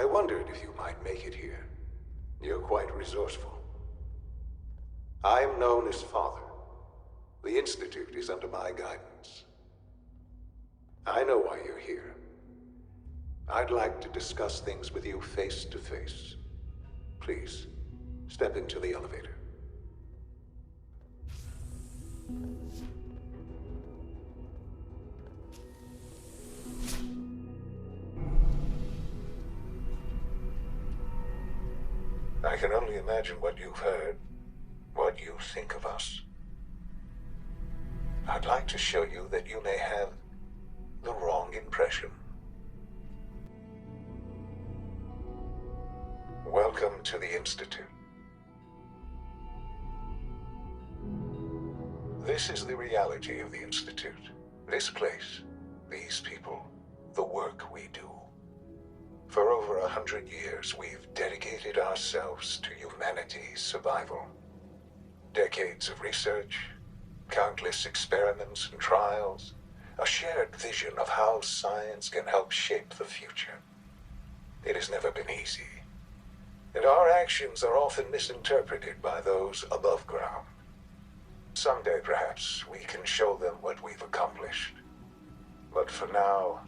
wondered if you might make it here. You're quite resourceful. I am known as Father. The Institute is under my guidance. I know why you're here. I'd like to discuss things with you face to face. Please, step into the elevator. I can only imagine what you've heard, what you think of us. I'd like to show you that you may have the wrong impression. Welcome to the Institute. This is the reality of the Institute. This place, these people, the work we do. For over 100 years, we've dedicated ourselves to humanity's survival. Decades of research, countless experiments and trials, a shared vision of how science can help shape the future. It has never been easy, and our actions are often misinterpreted by those above ground. Someday, perhaps, we can show them what we've accomplished. But for now,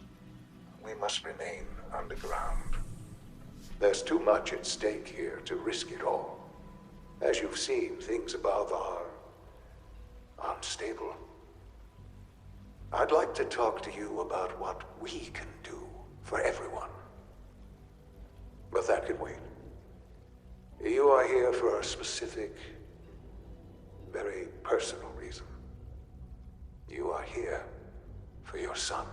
we must remain underground. There's too much at stake here to risk it all. As you've seen, things above are unstable. I'd like to talk to you about what we can do for everyone. But that can wait. You are here for a specific, very personal reason. You are here for your son.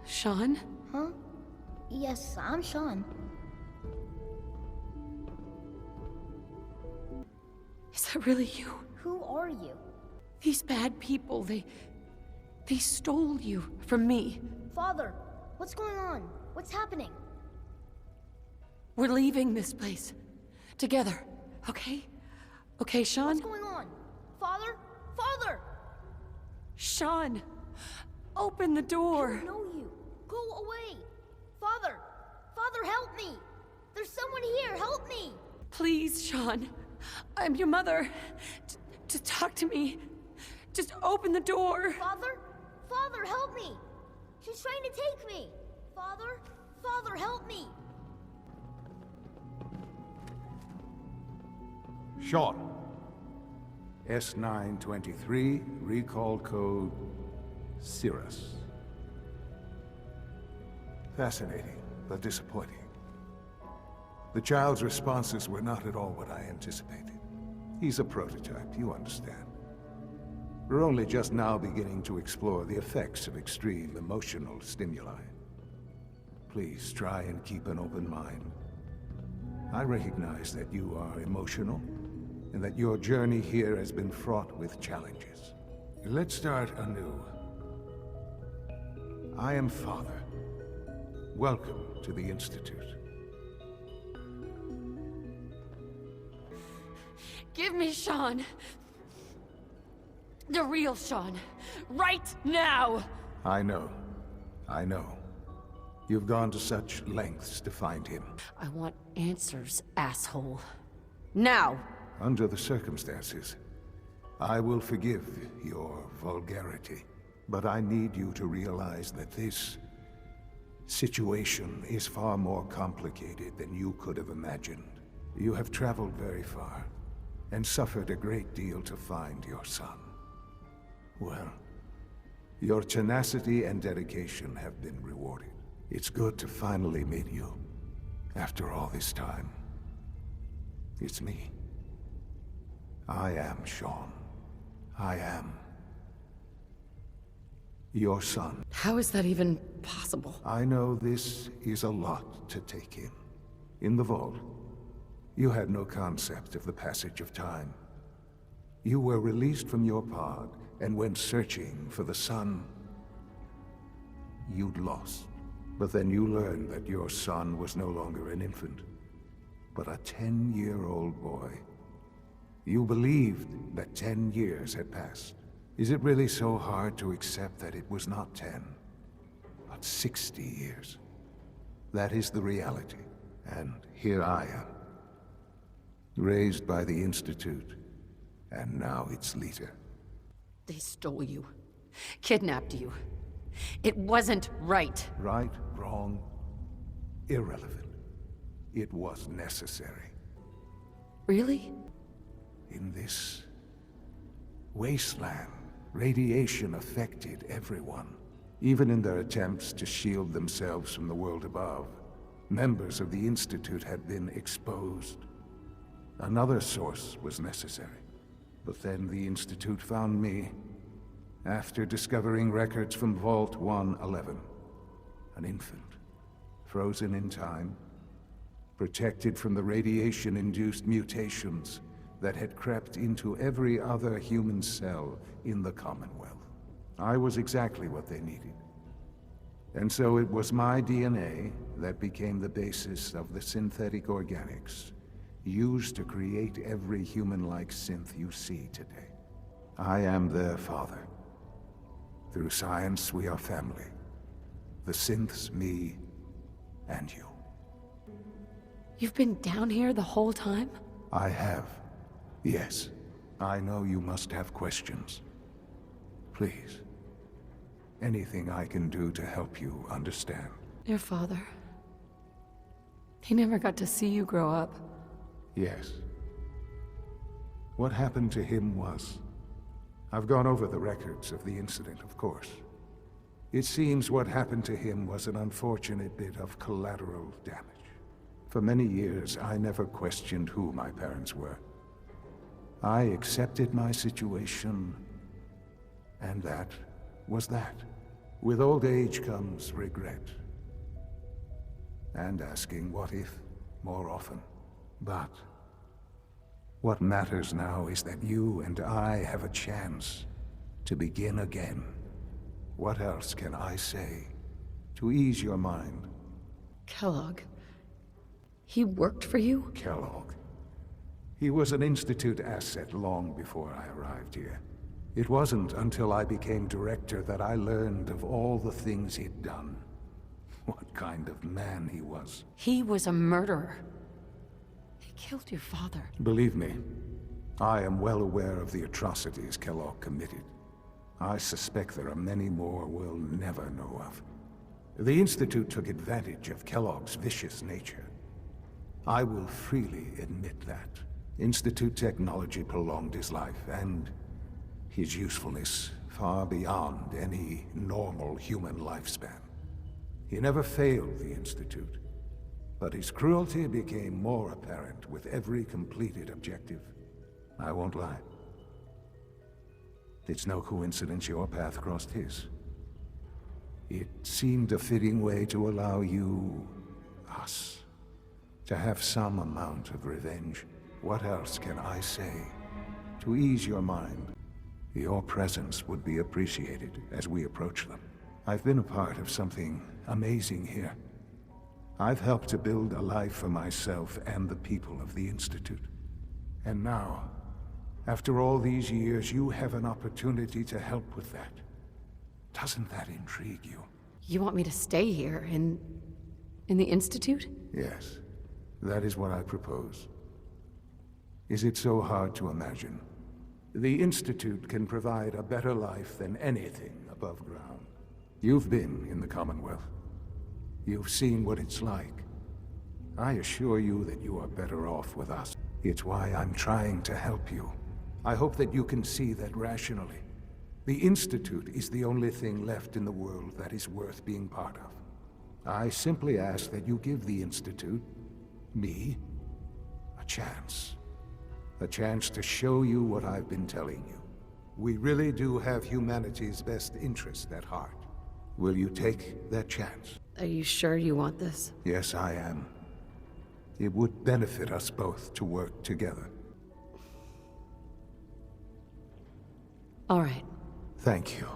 Shaun? Huh? Yes, I'm Shaun. Is that really you? Who are you? These bad people, they stole you from me. Father, what's going on? What's happening? We're leaving this place. Together, okay? Okay, Shaun? What's going on? Father? Father! Shaun! Open the door! I don't know you. Go away! Father! Father, help me! There's someone here, help me! Please, Shaun. I'm your mother. Just talk to me. Just open the door. Father? Father, help me! She's trying to take me! Father? Father, help me! Shaun. S923, recall code Cirrus. Fascinating, but disappointing. The child's responses were not at all what I anticipated. He's a prototype, you understand. We're only just now beginning to explore the effects of extreme emotional stimuli. Please try and keep an open mind. I recognize that you are emotional, and that your journey here has been fraught with challenges. Let's start anew. I am Father. Welcome to the Institute. Give me Shaun. The real Shaun. Right now! I know. I know. You've gone to such lengths to find him. I want answers, asshole. Now! Under the circumstances, I will forgive your vulgarity. But I need you to realize that this situation is far more complicated than you could have imagined. You have traveled very far, and suffered a great deal to find your son. Well, your tenacity and dedication have been rewarded. It's good to finally meet you, after all this time. It's me. I am Shaun. I am your son. How is that even possible? I know this is a lot to take in. In the vault, You had no concept of the passage of time. You were released from your pod and went searching for the son you'd lost. But then you learned that your son was no longer an infant, but a 10-year-old boy. You believed that 10 years had passed. Is it really so hard to accept that it was not 10, but 60 years? That is the reality, and here I am. Raised by the Institute, and now its leader. They stole you. Kidnapped you. It wasn't right. Right, wrong, irrelevant. It was necessary. Really? In this wasteland, radiation affected everyone. Even in their attempts to shield themselves from the world above, members of the Institute had been exposed. Another source was necessary. But then the Institute found me, after discovering records from Vault 111. An infant, frozen in time, protected from the radiation-induced mutations that had crept into every other human cell in the Commonwealth. I was exactly what they needed. And so it was my DNA that became the basis of the synthetic organics used to create every human-like synth you see today. I am their father. Through science, we are family. The synths, me, and you. You've been down here the whole time? I have. Yes. I know you must have questions. Please. Anything I can do to help you understand. Your father. He never got to see you grow up. Yes. What happened to him was... I've gone over the records of the incident, of course. It seems what happened to him was an unfortunate bit of collateral damage. For many years, I never questioned who my parents were. I accepted my situation, and that was that. With old age comes regret. And asking what if more often. But what matters now is that you and I have a chance to begin again. What else can I say to ease your mind? Kellogg. He worked for you? Kellogg. He was an Institute asset long before I arrived here. It wasn't until I became director that I learned of all the things he'd done. What kind of man he was. He was a murderer. He killed your father. Believe me, I am well aware of the atrocities Kellogg committed. I suspect there are many more we'll never know of. The Institute took advantage of Kellogg's vicious nature. I will freely admit that. Institute technology prolonged his life, and his usefulness far beyond any normal human lifespan. He never failed the Institute, but his cruelty became more apparent with every completed objective. I won't lie. It's no coincidence your path crossed his. It seemed a fitting way to allow you, us, to have some amount of revenge. What else can I say to ease your mind? Your presence would be appreciated as we approach them. I've been a part of something amazing here. I've helped to build a life for myself and the people of the Institute. And now, after all these years, you have an opportunity to help with that. Doesn't that intrigue you? You want me to stay here in the Institute? Yes, that is what I propose. Is it so hard to imagine? The Institute can provide a better life than anything above ground. You've been in the Commonwealth. You've seen what it's like. I assure you that you are better off with us. It's why I'm trying to help you. I hope that you can see that rationally. The Institute is the only thing left in the world that is worth being part of. I simply ask that you give the Institute, me, a chance. A chance to show you what I've been telling you. We really do have humanity's best interest at heart. Will you take that chance? Are you sure you want this? Yes, I am. It would benefit us both to work together. All right. Thank you.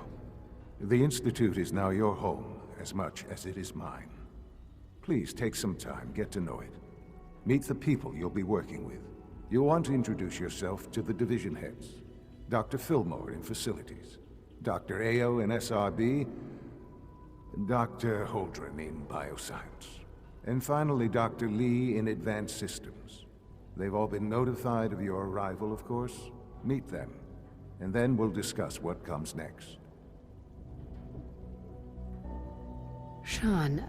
The Institute is now your home, as much as it is mine. Please take some time, get to know it. Meet the people you'll be working with. You'll want to introduce yourself to the division heads. Dr. Fillmore in Facilities, Dr. Ao in SRB, Dr. Holdren in Bioscience, and finally Dr. Lee in Advanced Systems. They've all been notified of your arrival, of course. Meet them, and then we'll discuss what comes next. Shaun,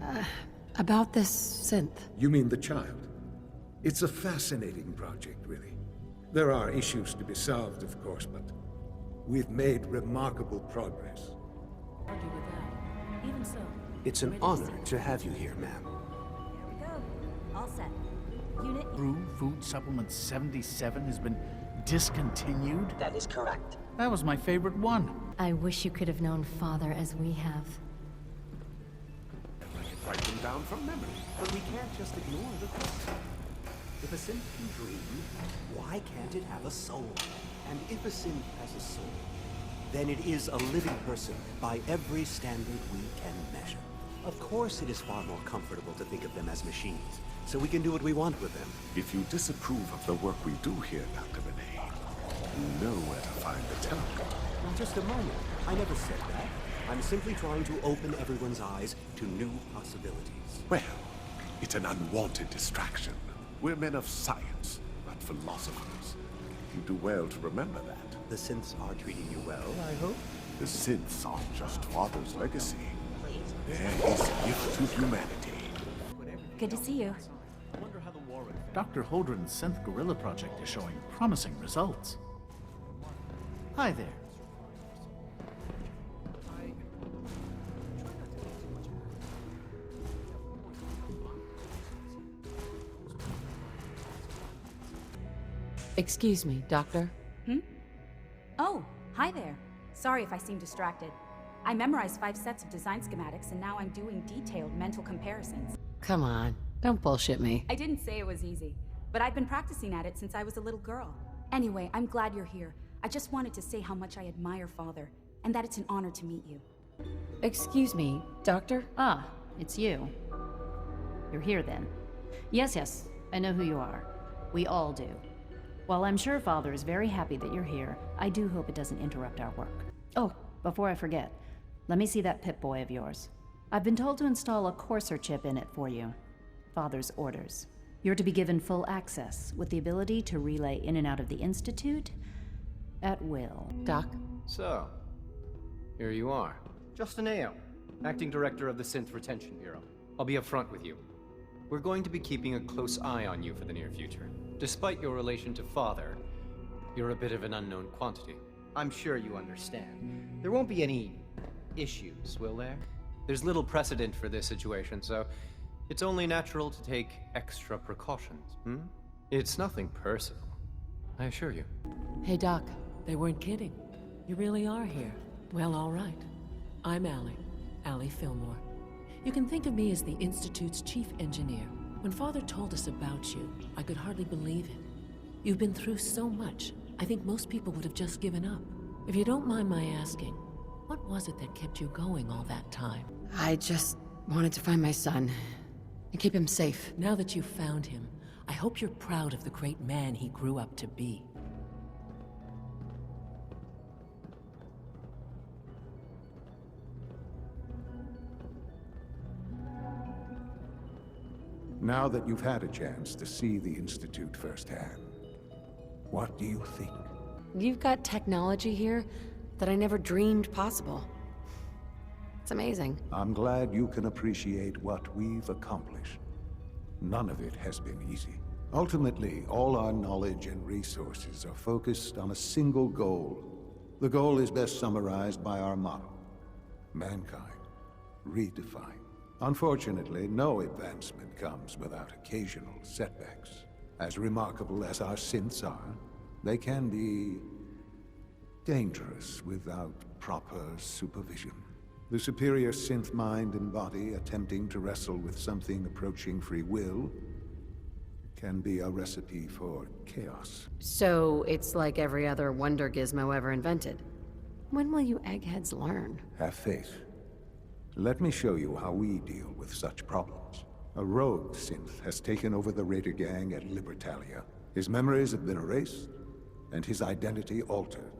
about this synth. You mean the child? It's a fascinating project, really. There are issues to be solved, of course, but we've made remarkable progress. Argue with that. Even so. It's an honor to have you here, ma'am. Here we go. All set. Unit. Brew Food Supplement 77 has been discontinued? That is correct. That was my favorite one. I wish you could have known Father as we have. I can write them down from memory, but we can't just ignore the facts. If a synth can dream, why can't it have a soul? And if a synth has a soul, then it is a living person by every standard we can measure. Of course it is far more comfortable to think of them as machines, so we can do what we want with them. If you disapprove of the work we do here, Dr. Benet, you know where to find the telescope. Now, just a moment. I never said that. I'm simply trying to open everyone's eyes to new possibilities. Well, it's an unwanted distraction. We're men of science, not philosophers. You do well to remember that. The synths are treating you well, I hope? The synths aren't just Father's legacy. They're his gift to humanity. Good to see you. Dr. Holdren's Synth Gorilla project is showing promising results. Hi there. Excuse me, Doctor. Oh, hi there. Sorry if I seem distracted. I memorized 5 sets of design schematics and now I'm doing detailed mental comparisons. Come on, don't bullshit me. I didn't say it was easy, but I've been practicing at it since I was a little girl. Anyway, I'm glad you're here. I just wanted to say how much I admire Father, and that it's an honor to meet you. Excuse me, Doctor? Ah, it's you. You're here then. Yes, I know who you are. We all do. While I'm sure Father is very happy that you're here, I do hope it doesn't interrupt our work. Oh, before I forget, let me see that Pip-Boy of yours. I've been told to install a Courser chip in it for you. Father's orders. You're to be given full access, with the ability to relay in and out of the Institute at will. Doc? So, here you are. Justin Ao, Acting Director of the Synth Retention Bureau. I'll be upfront with you. We're going to be keeping a close eye on you for the near future. Despite your relation to Father, you're a bit of an unknown quantity. I'm sure you understand. There won't be any issues, will there? There's little precedent for this situation, so it's only natural to take extra precautions, It's nothing personal, I assure you. Hey, Doc. They weren't kidding. You really are here. Well, all right. I'm Allie Fillmore. You can think of me as the Institute's chief engineer. When Father told us about you, I could hardly believe it. You've been through so much, I think most people would have just given up. If you don't mind my asking, what was it that kept you going all that time? I just wanted to find my son and keep him safe. Now that you've found him, I hope you're proud of the great man he grew up to be. Now that you've had a chance to see the Institute firsthand, what do you think? You've got technology here that I never dreamed possible. It's amazing. I'm glad you can appreciate what we've accomplished. None of it has been easy. Ultimately, all our knowledge and resources are focused on a single goal. The goal is best summarized by our motto: mankind, redefined. Unfortunately, no advancement comes without occasional setbacks. As remarkable as our synths are, they can be dangerous without proper supervision. The superior synth mind and body attempting to wrestle with something approaching free will can be a recipe for chaos. So it's like every other wonder gizmo ever invented. When will you eggheads learn? Have faith. Let me show you how we deal with such problems. A rogue synth has taken over the Raider gang at Libertalia. His memories have been erased, and his identity altered.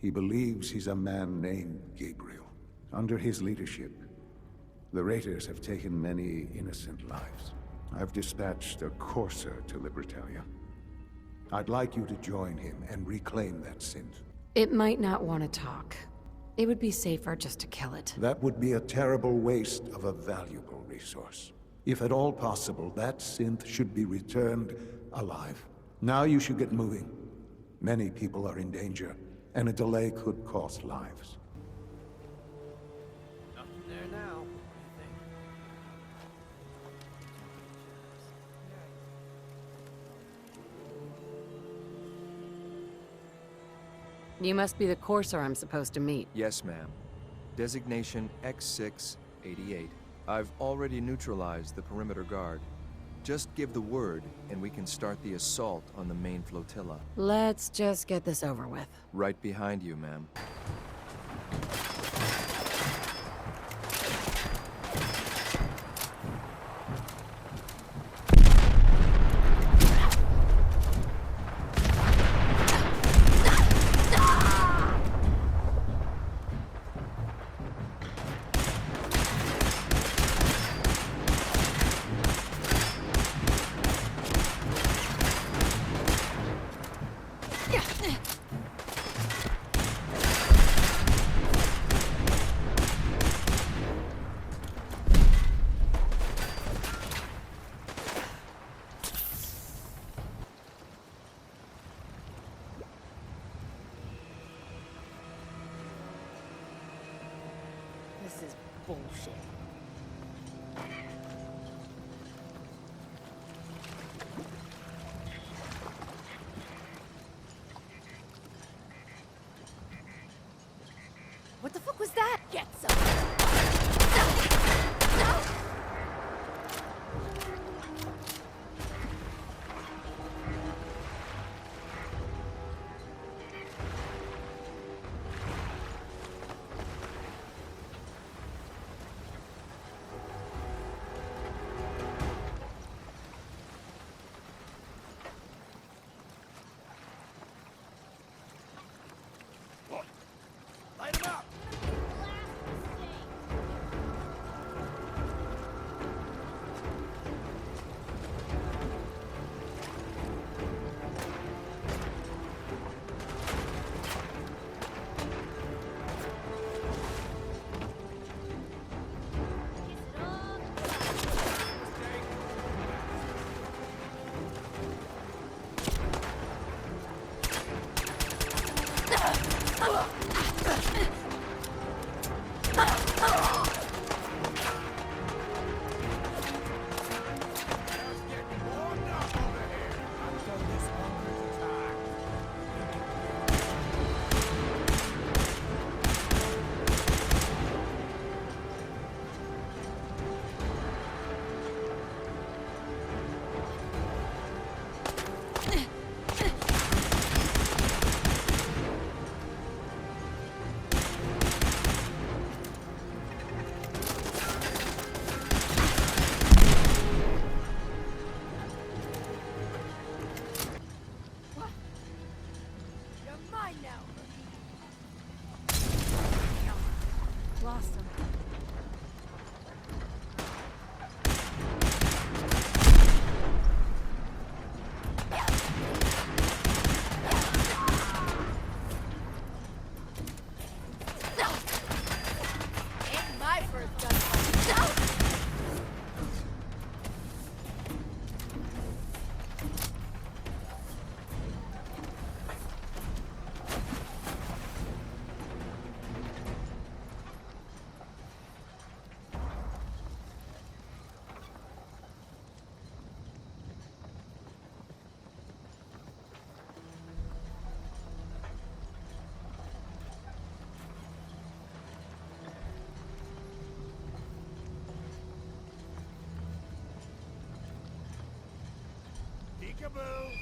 He believes he's a man named Gabriel. Under his leadership, the Raiders have taken many innocent lives. I've dispatched a courser to Libertalia. I'd like you to join him and reclaim that synth. It might not want to talk. It would be safer just to kill it. That would be a terrible waste of a valuable resource. If at all possible, that synth should be returned alive. Now you should get moving. Many people are in danger, and a delay could cost lives. Nothing there now. You must be the courser I'm supposed to meet. Yes, ma'am. Designation X688. I've already neutralized the perimeter guard. Just give the word, and we can start the assault on the main flotilla. Let's just get this over with. Right behind you, ma'am. This is bullshit. What the fuck was that? Get some. Peekaboo!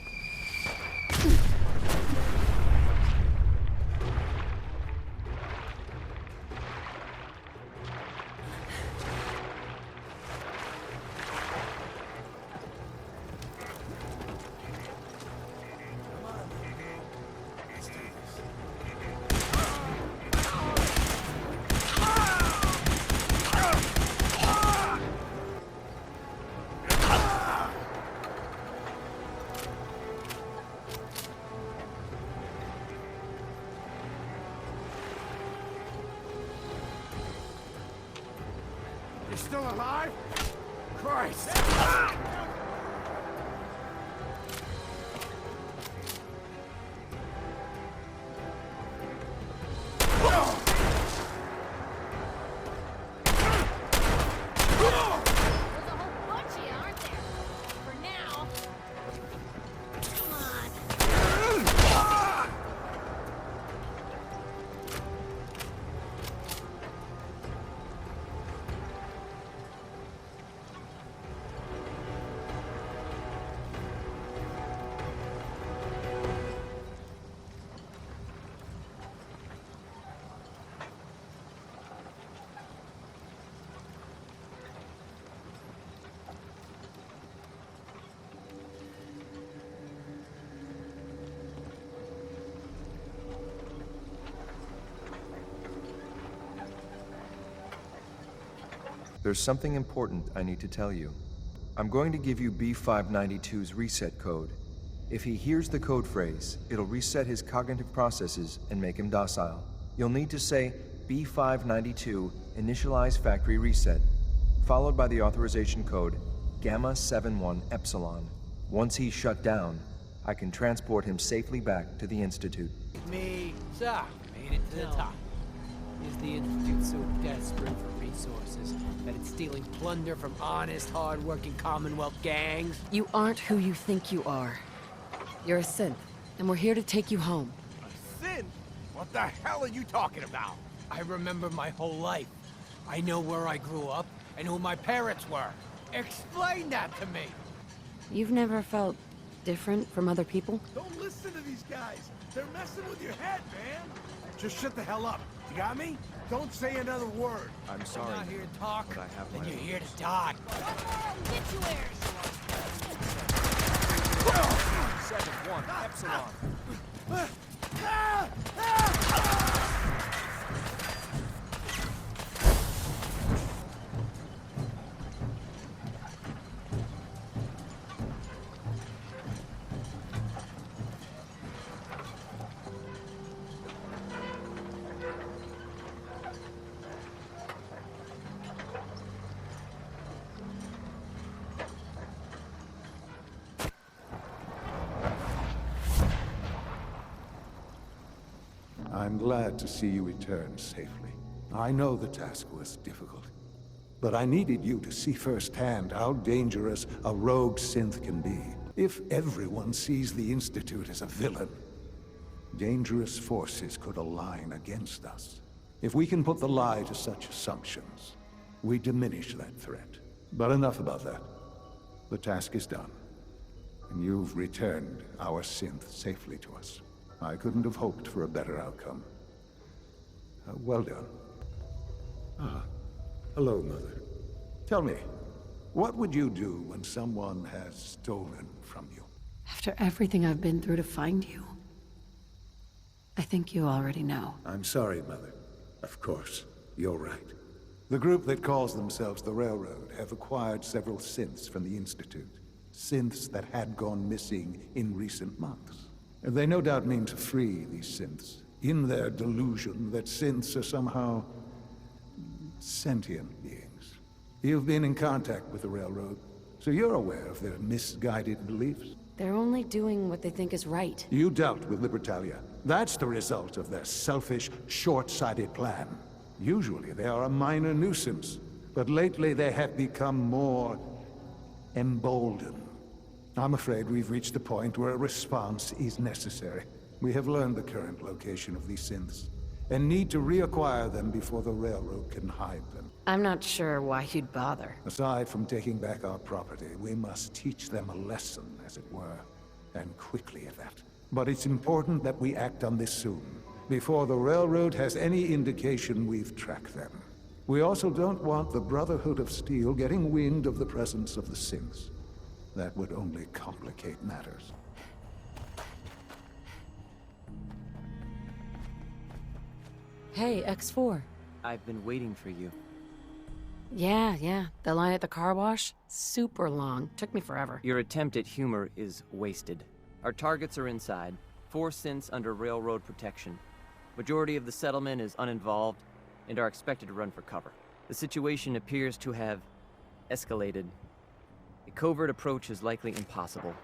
You're still alive? Christ! There's something important I need to tell you. I'm going to give you B592's reset code. If he hears the code phrase, it'll reset his cognitive processes and make him docile. You'll need to say B592 initialize factory reset, followed by the authorization code Gamma 71 Epsilon. Once he's shut down, I can transport him safely back to the Institute. Me, sir, made it to the top. Is the Institute so desperate for resources that it's stealing plunder from honest, hard-working Commonwealth gangs? You aren't who you think you are. You're a synth, and we're here to take you home. A synth? What the hell are you talking about? I remember my whole life. I know where I grew up and who my parents were. Explain that to me! You've never felt different from other people? Don't listen to these guys. They're messing with your head, man. Just shut the hell up. You got me? Don't say another word. I'm sorry. You're not here to talk, but I have then my you're own. here to die. Get you where? 7-1 Epsilon. I'm glad to see you return safely. I know the task was difficult, but I needed you to see firsthand how dangerous a rogue synth can be. If everyone sees the Institute as a villain, dangerous forces could align against us. If we can put the lie to such assumptions, we diminish that threat. But enough about that. The task is done, and you've returned our synth safely to us. I couldn't have hoped for a better outcome. Well done. Hello, Mother. Tell me, what would you do when someone has stolen from you? After everything I've been through to find you, I think you already know. I'm sorry, Mother. Of course, you're right. The group that calls themselves the Railroad have acquired several synths from the Institute. Synths that had gone missing in recent months. They no doubt mean to free these synths, in their delusion that synths are somehow sentient beings. You've been in contact with the Railroad, so you're aware of their misguided beliefs. They're only doing what they think is right. You dealt with Libertalia. That's the result of their selfish, short-sighted plan. Usually they are a minor nuisance, but lately they have become more emboldened. I'm afraid we've reached a point where a response is necessary. We have learned the current location of these synths, and need to reacquire them before the railroad can hide them. I'm not sure why you'd bother. Aside from taking back our property, we must teach them a lesson, as it were, and quickly at that. But it's important that we act on this soon, before the railroad has any indication we've tracked them. We also don't want the Brotherhood of Steel getting wind of the presence of the Synths. That would only complicate matters. Hey, X4. I've been waiting for you. Yeah. The line at the car wash? Super long. Took me forever. Your attempt at humor is wasted. Our targets are inside. 4 synths under railroad protection. Majority of the settlement is uninvolved and are expected to run for cover. The situation appears to have escalated. A covert approach is likely impossible.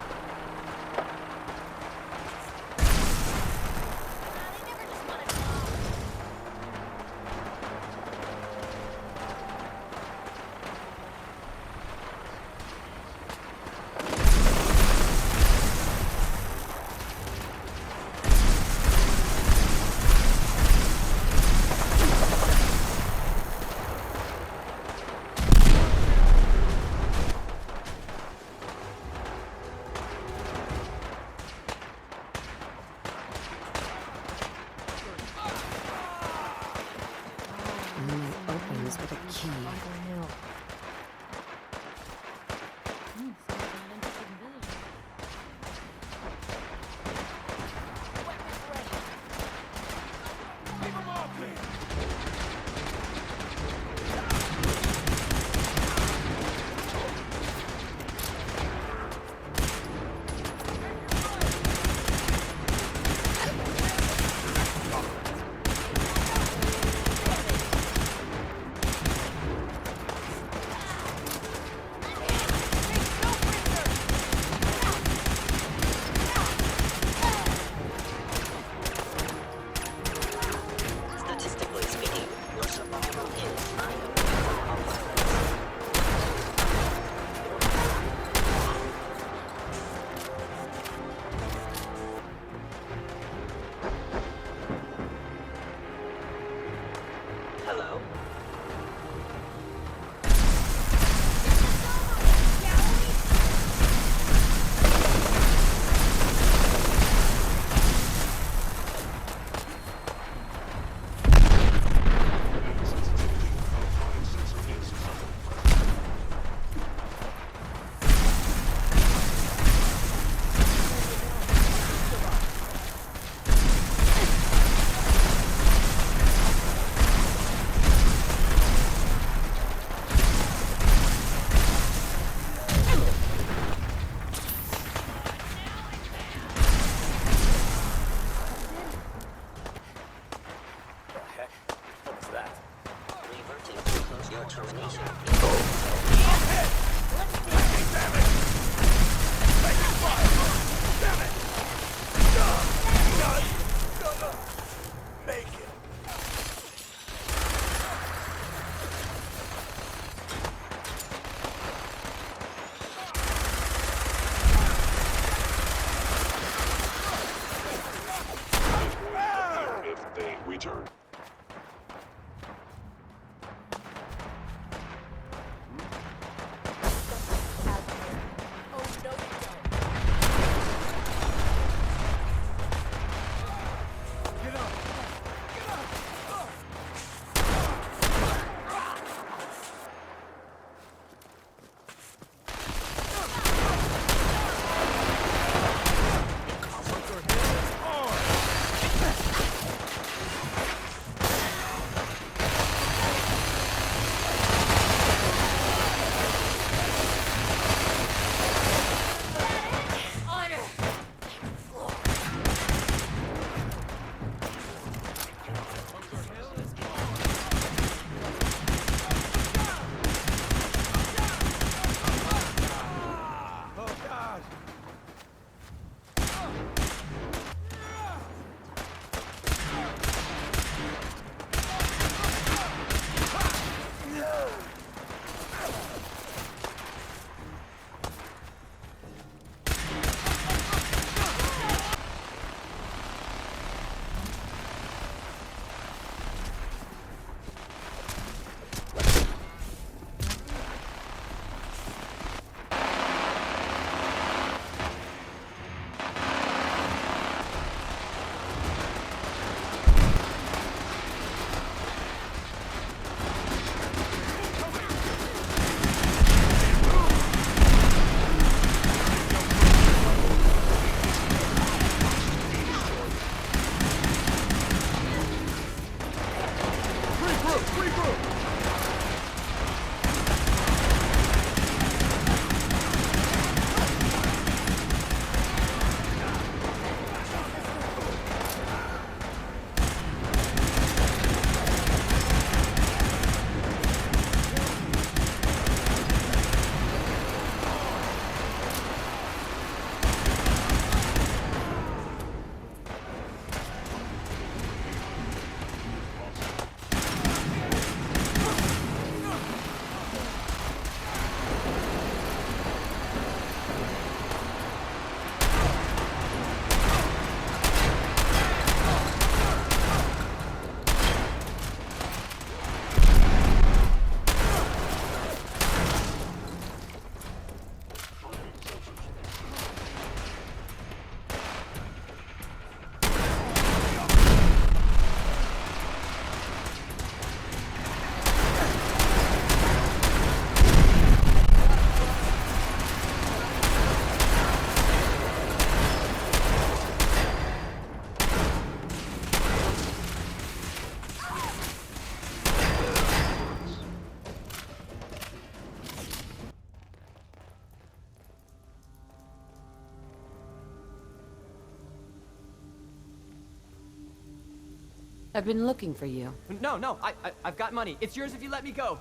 I've been looking for you. No, I've got money. It's yours if you let me go.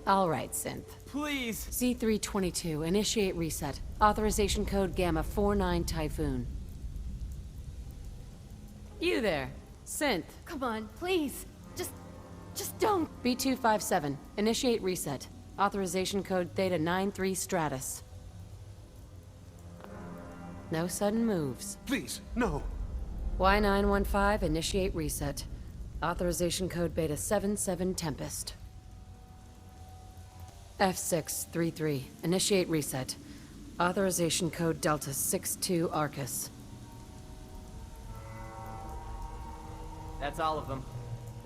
All right, Synth. Please. C322, initiate reset. Authorization code Gamma 49 Typhoon. You there, Synth. Come on, please. Just don't. B257, initiate reset. Authorization code Theta 93 Stratus. No sudden moves. Please, no. Y915, initiate reset. Authorization code Beta 77 Tempest. F633, initiate reset. Authorization code Delta 62 Arcus. That's all of them.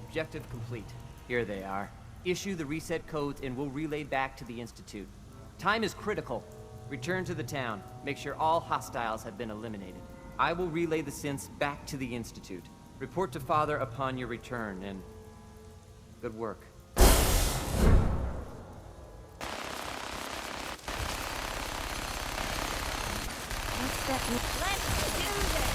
Objective complete. Here they are. Issue the reset codes and we'll relay back to the Institute. Time is critical. Return to the town. Make sure all hostiles have been eliminated. I will relay the synths back to the Institute. Report to Father upon your return, and good work. Let's do this!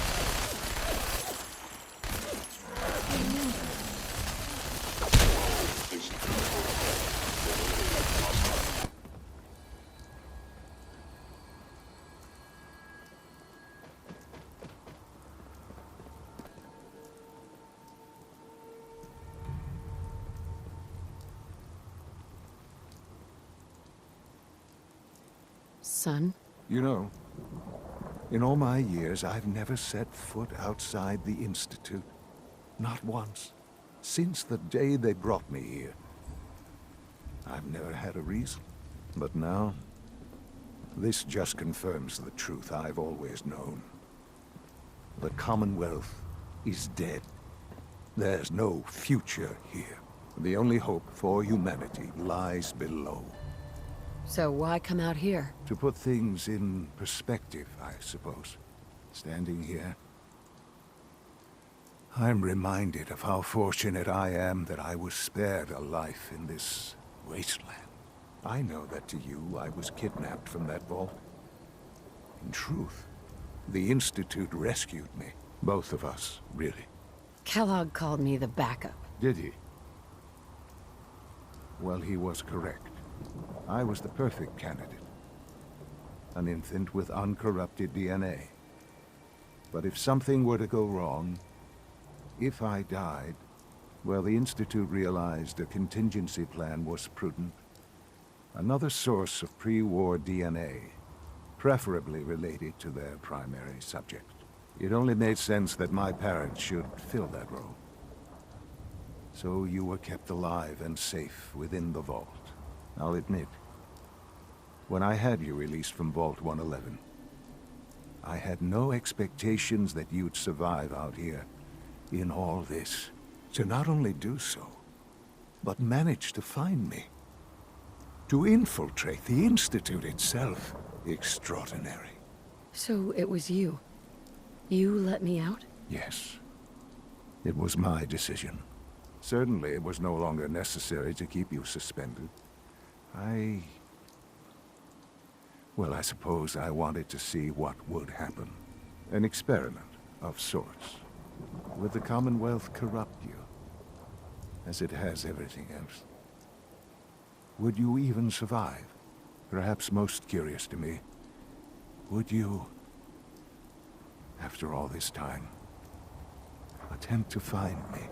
Son? You know, in all my years, I've never set foot outside the Institute. Not once. Since the day they brought me here. I've never had a reason. But now, this just confirms the truth I've always known. The Commonwealth is dead. There's no future here. The only hope for humanity lies below. So why come out here? To put things in perspective, I suppose. Standing here, I'm reminded of how fortunate I am that I was spared a life in this wasteland. I know that to you, I was kidnapped from that vault. In truth, the Institute rescued me. Both of us, really. Kellogg called me the backup. Did he? Well, he was correct. I was the perfect candidate. An infant with uncorrupted DNA. But if something were to go wrong, if I died, well, the Institute realized a contingency plan was prudent. Another source of pre-war DNA, preferably related to their primary subject. It only made sense that my parents should fill that role. So you were kept alive and safe within the vault. I'll admit, when I had you released from Vault 111, I had no expectations that you'd survive out here in all this. To not only do so, but manage to find me. To infiltrate the Institute itself. Extraordinary. So it was you. You let me out? Yes. It was my decision. Certainly it was no longer necessary to keep you suspended. Well, I suppose I wanted to see what would happen. An experiment of sorts. Would the Commonwealth corrupt you? As it has everything else? Would you even survive? Perhaps most curious to me, would you, after all this time, attempt to find me?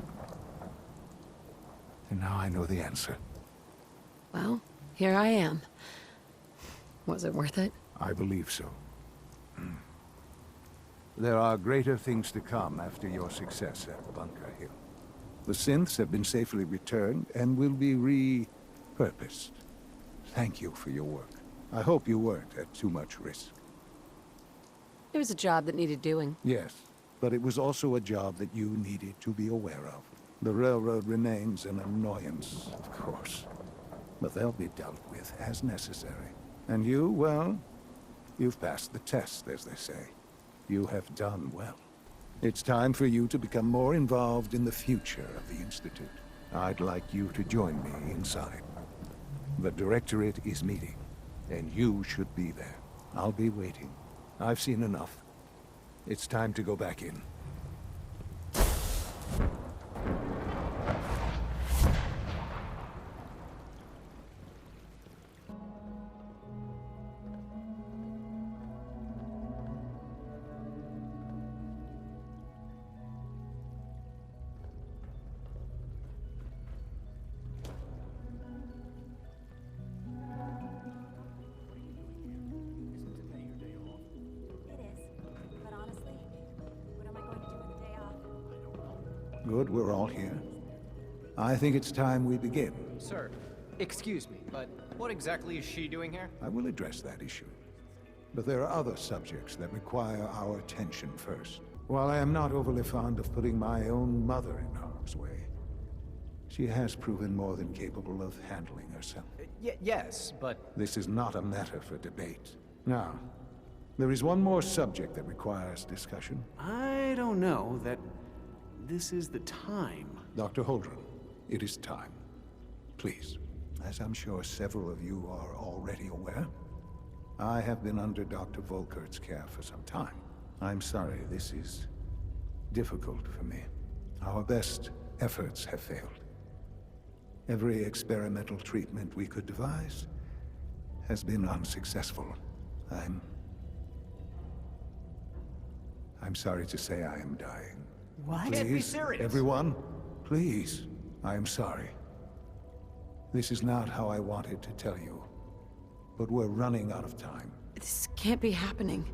And now I know the answer. Well, here I am. Was it worth it? I believe so. There are greater things to come after your success at Bunker Hill. The synths have been safely returned and will be repurposed. Thank you for your work. I hope you weren't at too much risk. It was a job that needed doing. Yes, but it was also a job that you needed to be aware of. The railroad remains an annoyance, of course. But they'll be dealt with as necessary. And you, well, you've passed the test, as they say. You have done well. It's time for you to become more involved in the future of the Institute. I'd like you to join me inside. The Directorate is meeting, and you should be there. I'll be waiting. I've seen enough. It's time to go back in. Good, we're all here. I think it's time we begin. Sir, excuse me, but what exactly is she doing here? I will address that issue. But there are other subjects that require our attention first. While I am not overly fond of putting my own mother in harm's way, she has proven more than capable of handling herself. Yes, but... This is not a matter for debate. Now, there is one more subject that requires discussion. I don't know that this is the time. Dr. Holdren, it is time. Please, as I'm sure several of you are already aware, I have been under Dr. Volkert's care for some time. I'm sorry, this is difficult for me. Our best efforts have failed. Every experimental treatment we could devise has been unsuccessful. I'm sorry to say I am dying. What? Please, Can't be serious. Everyone, please, I am sorry. This is not how I wanted to tell you, but we're running out of time. This can't be happening.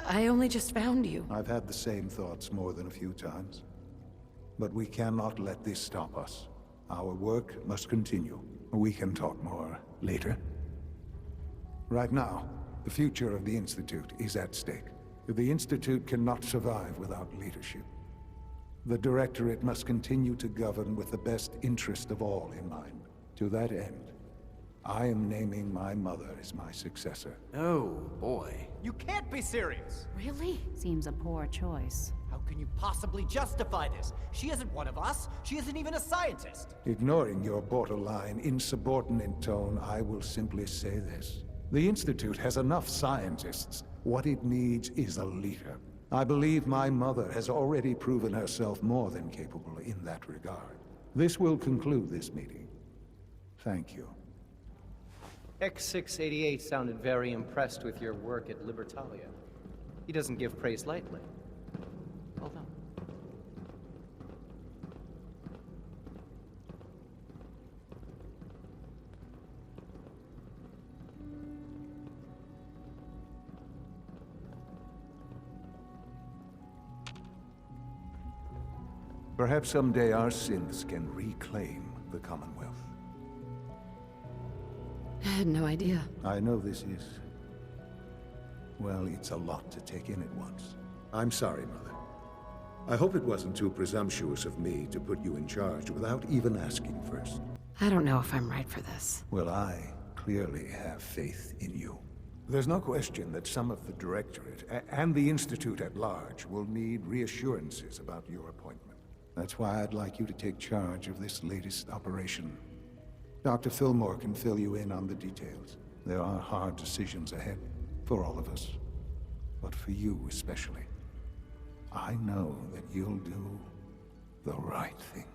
I only just found you. I've had the same thoughts more than a few times. But we cannot let this stop us. Our work must continue. We can talk more later. Right now, the future of the Institute is at stake. The Institute cannot survive without leadership. The Directorate must continue to govern with the best interest of all in mind. To that end, I am naming my mother as my successor. Oh, boy. You can't be serious! Really? Seems a poor choice. How can you possibly justify this? She isn't one of us. She isn't even a scientist. Ignoring your borderline, insubordinate tone, I will simply say this. The Institute has enough scientists. What it needs is a leader. I believe my mother has already proven herself more than capable in that regard. This will conclude this meeting. Thank you. X688 sounded very impressed with your work at Libertalia. He doesn't give praise lightly. Hold on. Perhaps someday our synths can reclaim the Commonwealth. I had no idea. I know this is... well, it's a lot to take in at once. I'm sorry, Mother. I hope it wasn't too presumptuous of me to put you in charge without even asking first. I don't know if I'm right for this. Well, I clearly have faith in you. There's no question that some of the Directorate and the Institute at large will need reassurances about your appointment. That's why I'd like you to take charge of this latest operation. Dr. Fillmore can fill you in on the details. There are hard decisions ahead, for all of us. But for you especially. I know that you'll do the right thing.